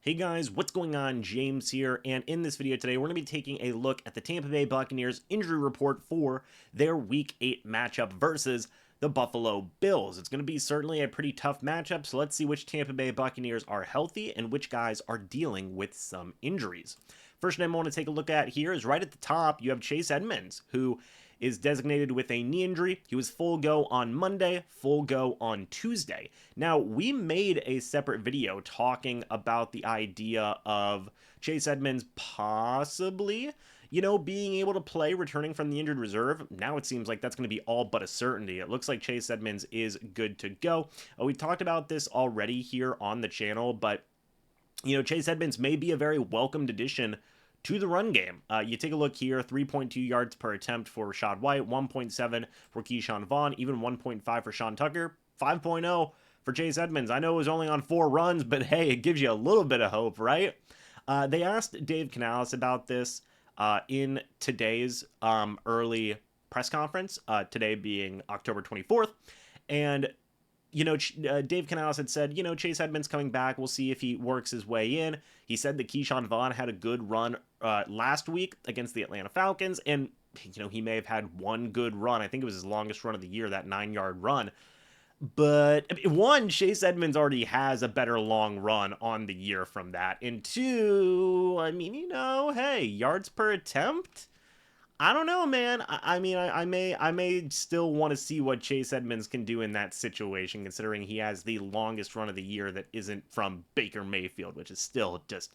Hey guys, what's going on? James here, and in this video today, we're going to be taking a look at the Tampa Bay Buccaneers injury report for their Week 8 matchup versus the Buffalo Bills. It's going to be certainly a pretty tough matchup, so let's see which Tampa Bay Buccaneers are healthy and which guys are dealing with some injuries. First name I want to take a look at here is right at the top, you have Chase Edmonds, who is designated with a knee injury. He was full go on Monday, full go on Tuesday. Now, we made a separate video talking about the idea of Chase Edmonds possibly, being able to play returning from the injured reserve. Now it seems like that's going to be all but a certainty. It looks like Chase Edmonds is good to go. We've talked about this already here on the channel, but Chase Edmonds may be a very welcomed addition to the run game. You take a look here, 3.2 yards per attempt for Rashad White, 1.7 for Keyshawn Vaughn, even 1.5 for Sean Tucker, 5.0 for Chase Edmonds. I know it was only on 4 runs, but hey, it gives you a little bit of hope, right? They asked Dave Canales about this in today's early press conference, today being October 24th, and Dave Canales had said, Chase Edmonds coming back. We'll see if he works his way in. He said that Keyshawn Vaughn had a good run last week against the Atlanta Falcons, and, he may have had one good run. I think it was his longest run of the year, that 9-yard run. But, one, Chase Edmonds already has a better long run on the year from that. And two, hey, yards per attempt? I don't know, man. I may still want to see what Chase Edmonds can do in that situation, considering he has the longest run of the year that isn't from Baker Mayfield, which is still just,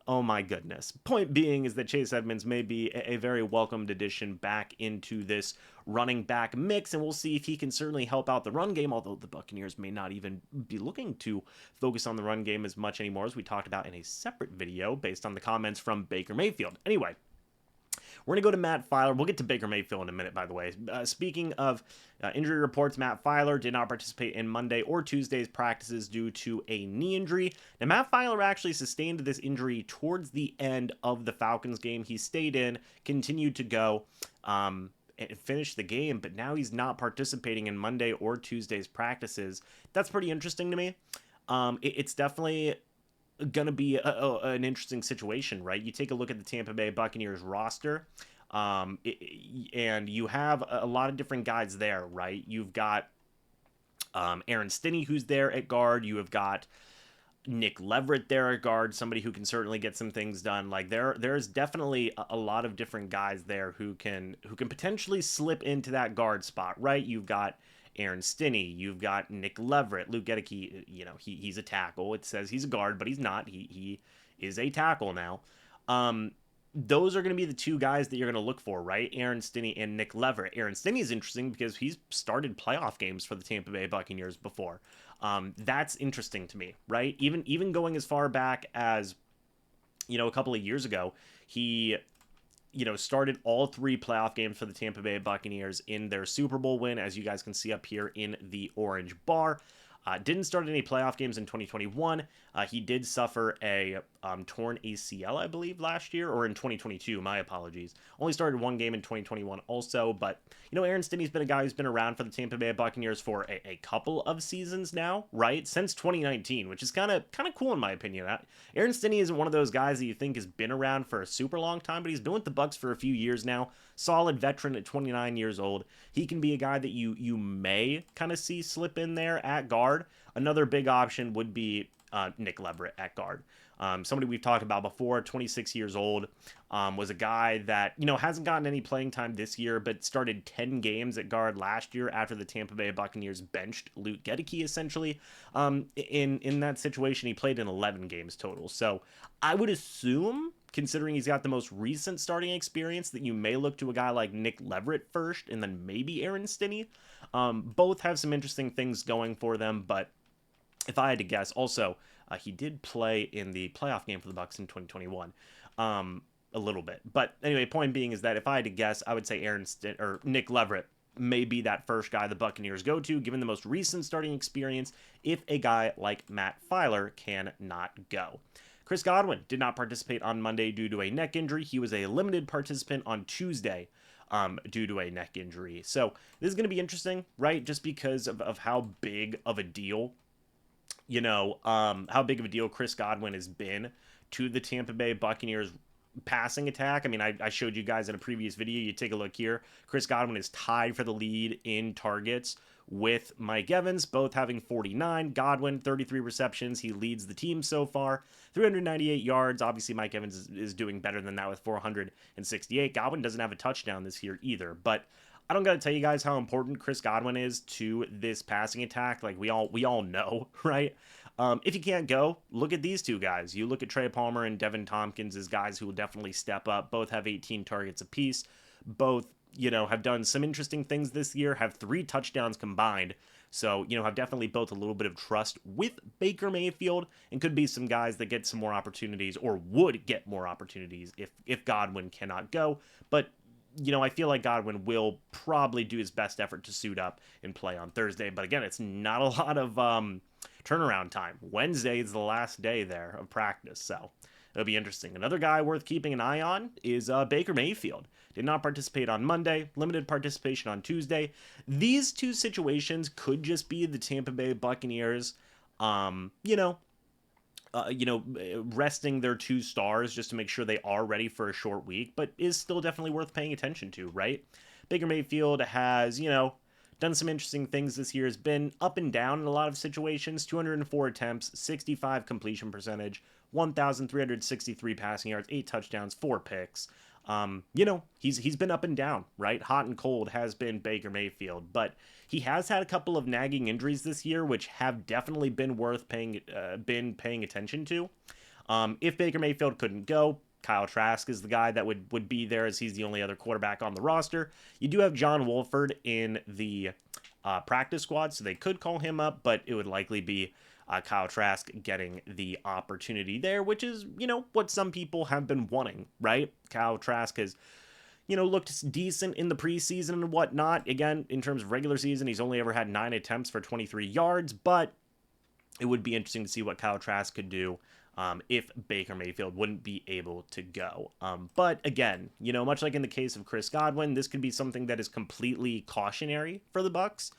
oh my goodness. Point being is that Chase Edmonds may be a very welcomed addition back into this running back mix, and we'll see if he can certainly help out the run game, although the Buccaneers may not even be looking to focus on the run game as much anymore, as we talked about in a separate video based on the comments from Baker Mayfield. Anyway, we're going to go to Matt Filer. We'll get to Baker Mayfield in a minute, by the way. Speaking of injury reports, Matt Filer did not participate in Monday or Tuesday's practices due to a knee injury. Now, Matt Filer actually sustained this injury towards the end of the Falcons game. He stayed in, continued to go, and finished the game, but now he's not participating in Monday or Tuesday's practices. That's pretty interesting to me. It's definitely gonna be an interesting situation, right? You take a look at the Tampa Bay Buccaneers roster, and you have a lot of different guys there, right? You've got Aaron Stinney, who's there at guard. You have got Nick Leverett there at guard, somebody who can certainly get some things done. Like there's definitely a lot of different guys there who can potentially slip into that guard spot, right? You've got Aaron Stinney, you've got Nick Leverett, Luke Gedeke, he's a tackle. It says he's a guard, but he's not. He is a tackle now. Those are going to be the two guys that you're going to look for, right? Aaron Stinney and Nick Leverett. Aaron Stinney is interesting because he's started playoff games for the Tampa Bay Buccaneers before. That's interesting to me, right? Even going as far back as, a couple of years ago, he started all 3 playoff games for the Tampa Bay Buccaneers in their Super Bowl win, as you guys can see up here in the orange bar. Didn't start any playoff games in 2021. He did suffer a torn ACL, I believe, last year, or in 2022. My apologies. Only started one game in 2021 also, but, Aaron Stinney's been a guy who's been around for the Tampa Bay Buccaneers for a couple of seasons now, right? Since 2019, which is kind of cool in my opinion. Aaron Stinney isn't one of those guys that you think has been around for a super long time, but he's been with the Bucs for a few years now. Solid veteran at 29 years old. He can be a guy that you may kind of see slip in there at guard. Another big option would be Nick Leverett at guard. Somebody we've talked about before, 26 years old, was a guy that, hasn't gotten any playing time this year, but started 10 games at guard last year after the Tampa Bay Buccaneers benched Luke Gedeke, essentially. In that situation, he played in 11 games total. So I would assume, considering he's got the most recent starting experience, that you may look to a guy like Nick Leverett first, and then maybe Aaron Stinney. Both have some interesting things going for them, but if I had to guess, also, he did play in the playoff game for the Bucs in 2021, a little bit. But anyway, point being is that if I had to guess, I would say Nick Leverett may be that first guy the Buccaneers go to, given the most recent starting experience, if a guy like Matt Filer cannot go. Chris Godwin did not participate on Monday due to a neck injury. He was a limited participant on Tuesday due to a neck injury. So this is going to be interesting, right? Just because of how big of a deal how big of a deal Chris Godwin has been to the Tampa Bay Buccaneers passing attack. I mean, I showed you guys in a previous video. You take a look here. Chris Godwin is tied for the lead in targets with Mike Evans, both having 49. Godwin, 33 receptions. He leads the team so far. 398 yards. Obviously, Mike Evans is doing better than that with 468. Godwin doesn't have a touchdown this year either. But I don't got to tell you guys how important Chris Godwin is to this passing attack. Like, we all know, right? If you can't go, look at these two guys. You look at Trey Palmer and Devin Tompkins as guys who will definitely step up. Both have 18 targets apiece. Both, have done some interesting things this year, have 3 touchdowns combined. So, have definitely built a little bit of trust with Baker Mayfield, and could be some guys that get some more opportunities, or would get more opportunities if Godwin cannot go. But I feel like Godwin will probably do his best effort to suit up and play on Thursday. But again, it's not a lot of turnaround time. Wednesday is the last day there of practice, so it'll be interesting. Another guy worth keeping an eye on is Baker Mayfield. Did not participate on Monday, limited participation on Tuesday. These two situations could just be the Tampa Bay Buccaneers, resting their 2 stars just to make sure they are ready for a short week, but is still definitely worth paying attention to, right? Baker Mayfield has, done some interesting things this year. Has been up and down in a lot of situations. 204 attempts, 65 completion percentage, 1,363 passing yards, 8 touchdowns, 4 picks. He's been up and down, right? Hot and cold has been Baker Mayfield, but he has had a couple of nagging injuries this year, which have definitely been worth paying attention to. If Baker Mayfield couldn't go, Kyle Trask is the guy that would be there, as he's the only other quarterback on the roster. You do have John Wolford in the practice squad, so they could call him up, but it would likely be Kyle Trask getting the opportunity there, which is, what some people have been wanting, right? Kyle Trask has, looked decent in the preseason and whatnot. Again, in terms of regular season, he's only ever had 9 attempts for 23 yards, but it would be interesting to see what Kyle Trask could do if Baker Mayfield wouldn't be able to go. But again, much like in the case of Chris Godwin, this could be something that is completely cautionary for the Bucs.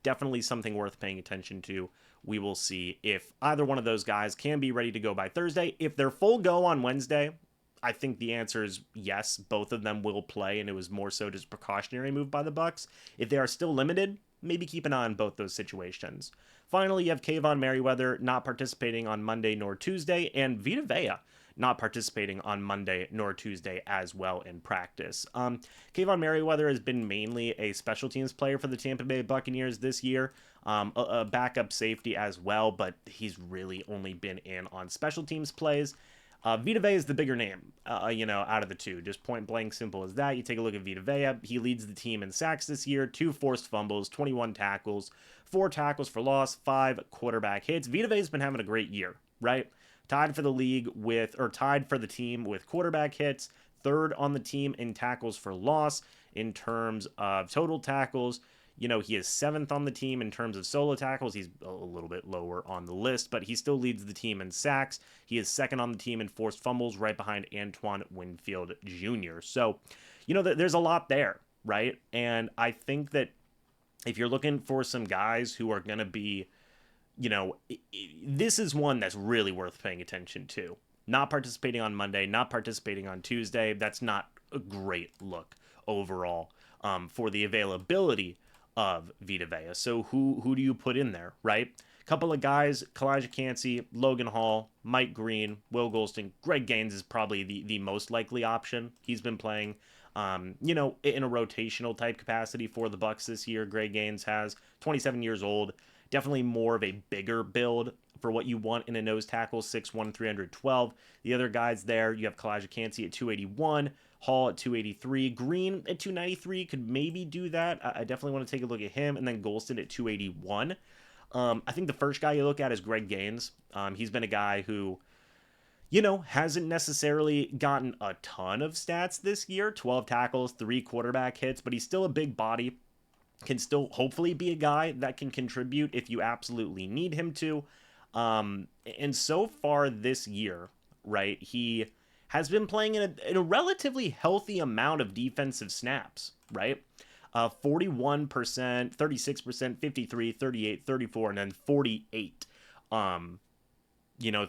Definitely something worth paying attention to. We will see if either one of those guys can be ready to go by Thursday. If they're full go on Wednesday, I think the answer is yes, both of them will play, and it was more so just a precautionary move by the Bucs. If they are still limited, maybe keep an eye on both those situations. Finally, you have Kayvon Merriweather not participating on Monday nor Tuesday, and Vita Vea not participating on Monday nor Tuesday as well in practice. Kayvon Merriweather has been mainly a special teams player for the Tampa Bay Buccaneers this year, a backup safety as well, but he's really only been in on special teams plays. Vita Vea is the bigger name, out of the two. Just point blank, simple as that. You take a look at Vita Vea. He leads the team in sacks this year, 2 forced fumbles, 21 tackles, 4 tackles for loss, 5 quarterback hits. Vita Vea's been having a great year, right? Tied for the team with quarterback hits, 3rd on the team in tackles for loss. In terms of total tackles, he is 7th on the team in terms of solo tackles. He's a little bit lower on the list, but he still leads the team in sacks. He is 2nd on the team in forced fumbles, right behind Antoine Winfield Jr. So, there's a lot there, right? And I think that if you're looking for some guys who are going to be, this is one that's really worth paying attention to. Not participating on Monday, not participating on Tuesday. That's not a great look overall for the availability of Vita Vea. So who do you put in there, right? A couple of guys, Kalijah Cansey, Logan Hall, Mike Green, Will Golston. Greg Gaines is probably the most likely option. He's been playing, in a rotational type capacity for the Bucs this year. Greg Gaines has 27 years old. Definitely more of a bigger build for what you want in a nose tackle, 6'1", 312. The other guys there, you have Kalijah Cansey at 281, Hall at 283, Green at 293 could maybe do that. I definitely want to take a look at him, and then Golston at 281. I think the first guy you look at is Greg Gaines. He's been a guy who, hasn't necessarily gotten a ton of stats this year, 12 tackles, 3 quarterback hits, but he's still a big body. Can still hopefully be a guy that can contribute if you absolutely need him to. And so far this year, right, he has been playing in a relatively healthy amount of defensive snaps, right? 41%, 36%, 53, 38, 34, and then 48.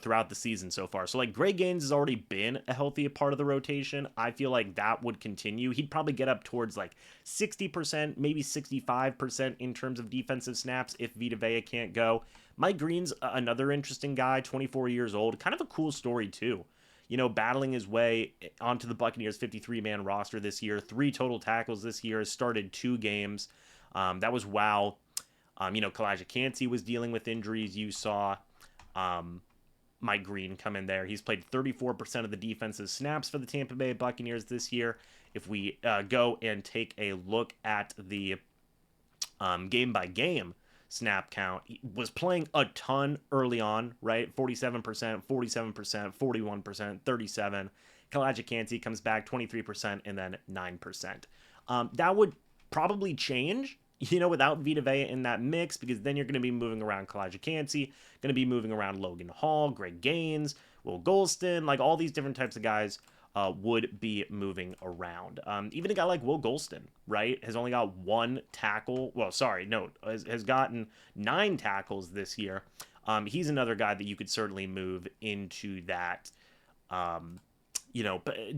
Throughout the season so far. So, like, Greg Gaines has already been a healthy part of the rotation. I feel like that would continue. He'd probably get up towards, like, 60%, maybe 65% in terms of defensive snaps if Vita Vea can't go. Mike Green's another interesting guy, 24 years old. Kind of a cool story, too. Battling his way onto the Buccaneers 53-man roster this year. 3 total tackles this year. Started 2 games. That was wow. Kalijah Cansey was dealing with injuries. You saw Mike Green come in there. He's played 34% of the defensive snaps for the Tampa Bay Buccaneers this year. If we go and take a look at the game-by-game snap count, he was playing a ton early on, right? 47%, 47%, 41%, 37%. Kalijah Cansey comes back 23% and then 9%. That would probably change without Vita Vea in that mix, because then you're going to be moving around Kalijah Cansey, going to be moving around Logan Hall, Greg Gaines, Will Golston, like all these different types of guys would be moving around. Even a guy like Will Golston, right, has only got 1 tackle. Well, sorry, no, has gotten 9 tackles this year. He's another guy that you could certainly move into that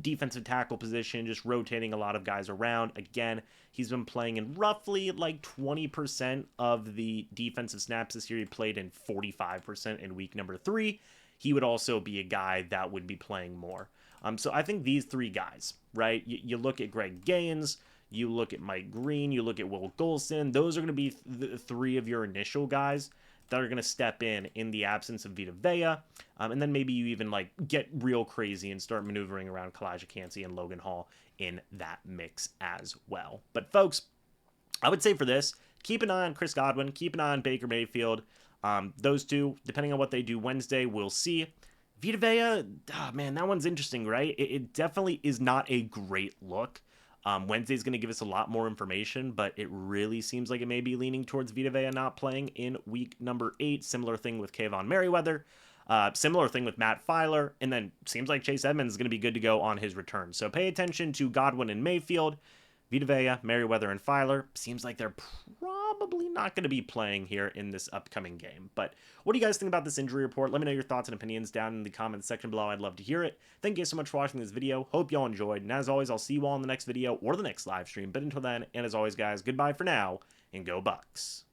defensive tackle position, just rotating a lot of guys around. Again, he's been playing in roughly like 20% of the defensive snaps this year. He played in 45% in week number 3. He would also be a guy that would be playing more. So I think these 3 guys, right? You look at Greg Gaines, you look at Mike Green, you look at Will Golston. Those are going to be the 3 of your initial guys that are going to step in the absence of Vita Vea. And then maybe you even like get real crazy and start maneuvering around Kalijah Cansey and Logan Hall in that mix as well. But folks, I would say for this, keep an eye on Chris Godwin, keep an eye on Baker Mayfield. Those 2, depending on what they do Wednesday, we'll see. Vita Vea, man, that one's interesting, right? It definitely is not a great look. Wednesday's going to give us a lot more information, but it really seems like it may be leaning towards Vita Vea not playing in week number 8. Similar thing with Kayvon Merriweather. Similar thing with Matt Filer. And then seems like Chase Edmonds is going to be good to go on his return. So pay attention to Godwin and Mayfield. Vita Vea, Merriweather, and Filer. Seems like they're probably not going to be playing here in this upcoming game. But what do you guys think about this injury report? Let me know your thoughts and opinions down in the comments section below. I'd love to hear it. Thank you so much for watching this video. Hope y'all enjoyed. And as always, I'll see you all in the next video or the next live stream. But until then, and as always, guys, goodbye for now, and go Bucs.